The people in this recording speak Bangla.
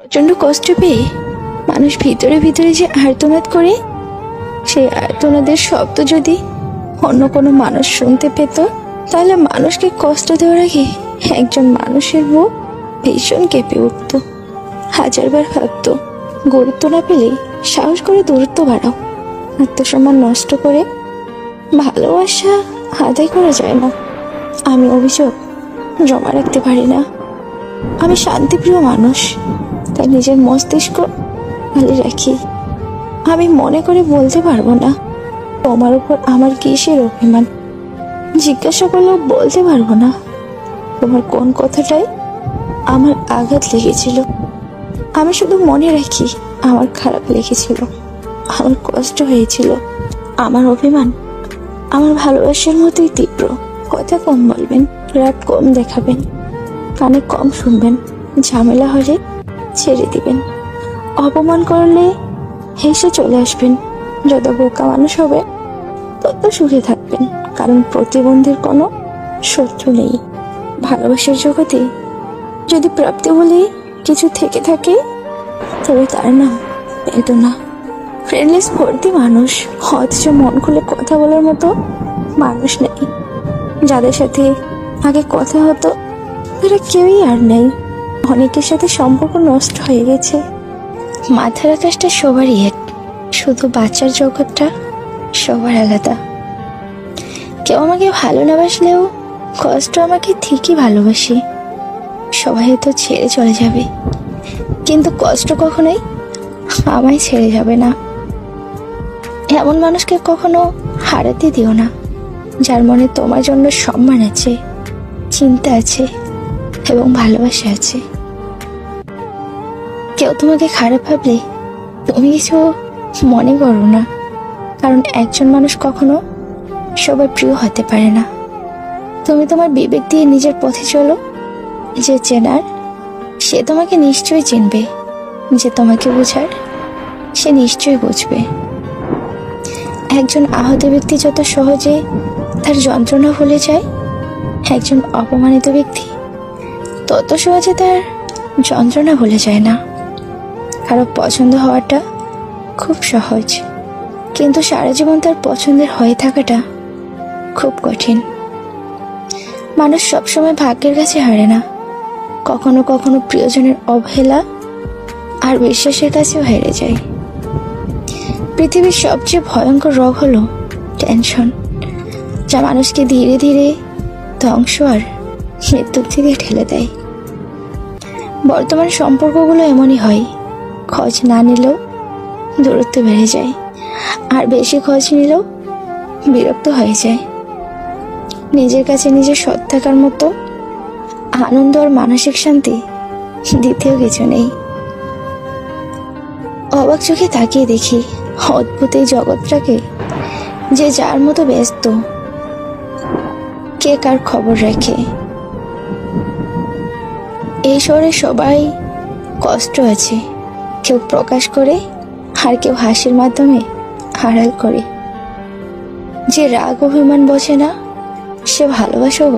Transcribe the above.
প্রচন্ড কষ্ট পেয়ে মানুষ ভিতরে ভিতরে যে আর্তনাদ করে, সেই আর্তনাদের শব্দ যদি অন্য কোনো মানুষ শুনতে পেত, তাহলে মানুষকে কষ্ট দেওয়ার আগে একজন মানুষের বুক ভীষণ কেঁপে উঠত। হাজারবার ভাবত, গুরুত্ব না পেলে সাহস করে দূরত্ব বাড়াও। আত্মসম্মান নষ্ট করে ভালোবাসা আদায় করা যায় না। আমি অভিযোগ জমা রাখতে পারি না। আমি শান্তিপ্রিয় মানুষ, তাই নিজের মস্তিষ্ক খালি রাখি। আমি মনে করে বলতে পারবো না তোমার উপর আমার কিসের অভিমান। জিজ্ঞাসা করলেও বলতে পারবো না তোমার কোন কথাটাই আমার আঘাত লেগেছিল। আমি শুধু মনে রাখি আমার খারাপ লেগেছিল, আমার কষ্ট হয়েছিল। আমার অভিমান আমার ভালোবাসার মতোই তীব্র। কথা কম বলবেন, রাত কম দেখাবেন, কানে কম শুনবেন, ঝামেলা হলে ছেড়ে দিবেন, অপমান করলে হেসে চলে আসবেন। যত বোকা মানুষ হবে তত সুখে থাকবেন, কারণ প্রতিবন্ধীর কোনো শত্রু নেই। ভালোবাসার জগতে যদি প্রাপ্তি বলে কিছু থেকে থাকে, তবে তার নাম বেদনা। ফ্রেন্ডলেস ভর্তি মানুষ, অথচ মন খুলে কথা বলার মতো মানুষ নেই। যাদের সাথে আগে কথা হতো তারা কেউই আর নেই। অনেকের সাথে সম্পর্ক নষ্ট হয়ে গেছে। মাথার আকাশটা সবারই এক, শুধু বাচ্চার জগৎটা সবার আলাদা। কেউ আমাকে ভালো না বাসলেও কষ্ট আমাকে ঠিকই ভালোবাসে। সবাই হয়তো ছেড়ে চলে যাবে, কিন্তু কষ্ট কখনোই আমায় ছেড়ে যাবে না। এমন মানুষকে কখনো হারাতে দিও না, যার মনে তোমার জন্য সম্মান আছে, চিন্তা আছে এবং ভালোবাসা আছে। কেউ তোমাকে খারাপ ভাবলে তুমি কিছু মনে করো না, কারণ একজন মানুষ কখনো সবার প্রিয় হতে পারে না। তুমি তোমার বিবেক দিয়ে নিজের পথে চলো। যে চেনার সে তোমাকে নিশ্চয়ই চিনবে, যে তোমাকে বোঝার সে নিশ্চয়ই বুঝবে। একজন আহত ব্যক্তি যত সহজে তার যন্ত্রণা ভুলে যায়, একজন অপমানিত ব্যক্তি তত সহজে তার যন্ত্রণা ভুলে যায় না। কারো পছন্দ হওয়াটা খুব সহজ, কিন্তু সারা জীবন তার পছন্দের হয়ে থাকাটা খুব কঠিন। মানুষ সবসময় ভাগ্যের কাছে হারে না, কখনো কখনো প্রিয়জনের অবহেলা আর বিশ্বাসের কাছেও হেরে যায়। পৃথিবীর সবচেয়ে ভয়ঙ্কর রোগ হলো টেনশন, যা মানুষকে ধীরে ধীরে ধ্বংস আর মৃত্যুর দিকে ঠেলে দেয়। বর্তমান সম্পর্কগুলো এমনই হয়, খোঁজ না নিলেও দূরত্ব বেড়ে যায়, আর বেশি খোঁজ নিলেও বিরক্ত হয়ে যায়। নিজের কাছে নিজে সৎ থাকার মতো আনন্দ আর মানসিক শান্তি দ্বিতীয় কিছু নেই। অবাক চোখে তাকিয়ে দেখি অদ্ভুত এই জগৎটাকে, যে যার মতো ব্যস্ত, কে কার খবর রাখে। এই শহরে সবাই কষ্ট আছে, কেউ প্রকাশ করে আর কেউ হাসির মাধ্যমে আড়াল করে। যে রাগ অভিমান বোঝে না, সে ভালোবাসাও